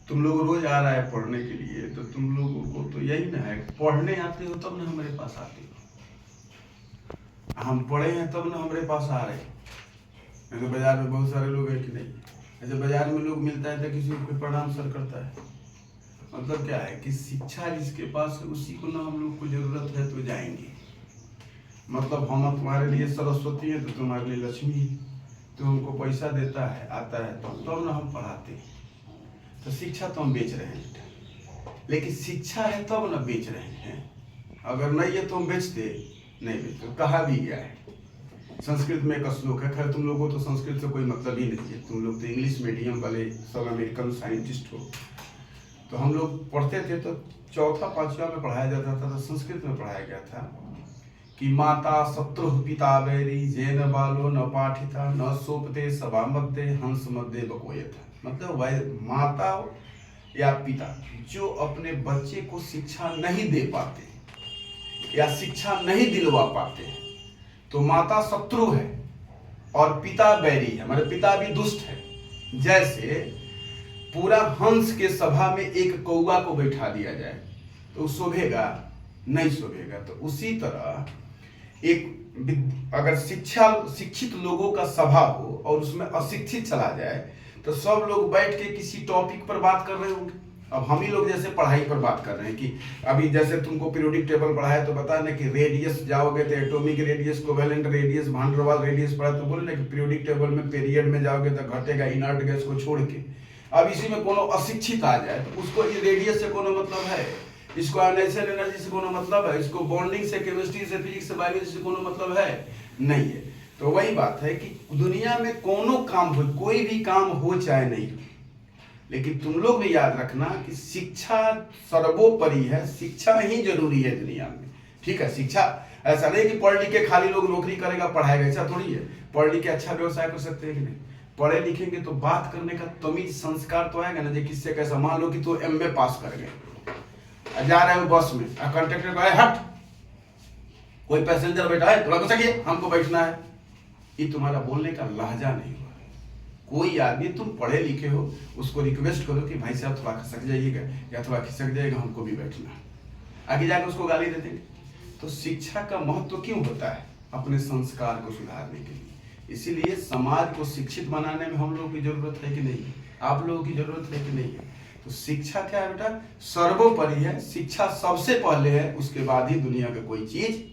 तुम लोग रोज आ रहा है पढ़ने के लिए, तो तुम लोगों को तो यही ना है, पढ़ने आते हो तब ना हमारे पास आते हो। हम पढ़े हैं तब ना हमारे पास आ रहे हैं। तो बाजार में बहुत सारे लोग हैं कि नहीं, ऐसे बाजार में लोग मिलता है तो किसी को प्रणाम सर करता है। मतलब क्या है कि शिक्षा जिसके पास है उसी को ना हम लोग को जरूरत है तो जाएंगे। मतलब हम तुम्हारे लिए सरस्वती है तो तुम्हारे लिए लक्ष्मी, तो हमको पैसा देता है आता है तब ना हम पढ़ाते हैं। तो शिक्षा तो हम बेच रहे हैं, लेकिन शिक्षा है तब ना बेच रहे हैं। अगर नहीं है तो हम बेचते नहीं बेचते। कहा भी गया है, संस्कृत में एक श्लोक है, खैर तुम लोगों को तो संस्कृत से कोई मतलब ही नहीं है, तुम लोग तो इंग्लिश मीडियम वाले सब अमेरिकन साइंटिस्ट हो। तो हम लोग पढ़ते थे तो चौथा पांचवा में पढ़ाया जाता था, तो संस्कृत में पढ़ाया गया था कि माता शत्रु पिता वैरी जैन बालो न पाठिता न सोपते सभा मध्य हंस मध्य बकोयता। मतलब माता या पिता जो अपने बच्चे को शिक्षा नहीं दे पाते या शिक्षा नहीं दिलवा पाते, तो माता शत्रु है और पिता बैरी है, मतलब पिता भी दुष्ट है। जैसे पूरा हंस के सभा में एक कौवा को बैठा दिया जाए तो शोभेगा नहीं शोभेगा। तो उसी तरह एक अगर शिक्षित लोगों का सभा हो और उसमें अशिक्षित चला जाए तो सब लोग बैठ के किसी टॉपिक पर बात कर रहे होंगे। अब हम ही लोग जैसे पढ़ाई पर बात कर रहे हैं कि अभी जैसे तुमको पीरियोडिक टेबल पढ़ाया तो बता ना कि रेडियस जाओगे तो atomic radius, covalent radius, van der वाल रेडियस पढ़ा तो बोले ना कि पीरियोडिक टेबल में पीरियड में जाओगे तो घटेगा इनर्ट गैस को छोड़ के। अब इसी में कोनो अशिक्षित आ जाए तो उसको ये रेडियस से कोनो मतलब है, इसको आयोनाइजेशन एनर्जी से कोनो मतलब है, इसको बॉन्डिंग से, केमिस्ट्री से, फिजिक्स से, बायोलॉजी से कोनो मतलब है नहीं है। तो वही बात है कि दुनिया में कोनो काम हो, कोई भी काम हो चाहे नहीं, लेकिन तुम लोग भी याद रखना कि शिक्षा सर्वोपरि है, शिक्षा ही जरूरी है दुनिया में। ठीक है, शिक्षा ऐसा नहीं कि पढ़ लिख के खाली लोग नौकरी करेगा पढ़ाएगा, ऐसा थोड़ी है। पढ़ लिख के अच्छा व्यवसाय कर सकते हैं कि नहीं, पढ़े लिखेंगे तो बात करने का तमीज संस्कार तो आएगा ना। जो किससे कैसा, मान लो कि तो एमए पास कर गए, जा रहे हो बस में, कंडक्टर को हट, कोई पैसेंजर बैठा है थोड़ा घुसकिए, हमको बैठना है, ये तुम्हारा बोलने का लहजा नहीं हुआ। कोई आदमी तुम पढ़े लिखे हो उसको रिक्वेस्ट करो कि भाई साहब थोड़ा खिसक जाइएगा या थोड़ा खिसक जाएगा, हमको भी बैठना है, आगे जाकर उसको गाली दे देंगे। तो शिक्षा का महत्व क्यों होता है? अपने संस्कार को सुधारने के लिए। इसीलिए समाज को शिक्षित बनाने में हम लोगों की जरूरत है कि नहीं है, आप लोगों की जरूरत है कि नहीं है। तो शिक्षा क्या है बेटा? सर्वोपरि है, शिक्षा सबसे पहले है, उसके बाद ही दुनिया का कोई चीज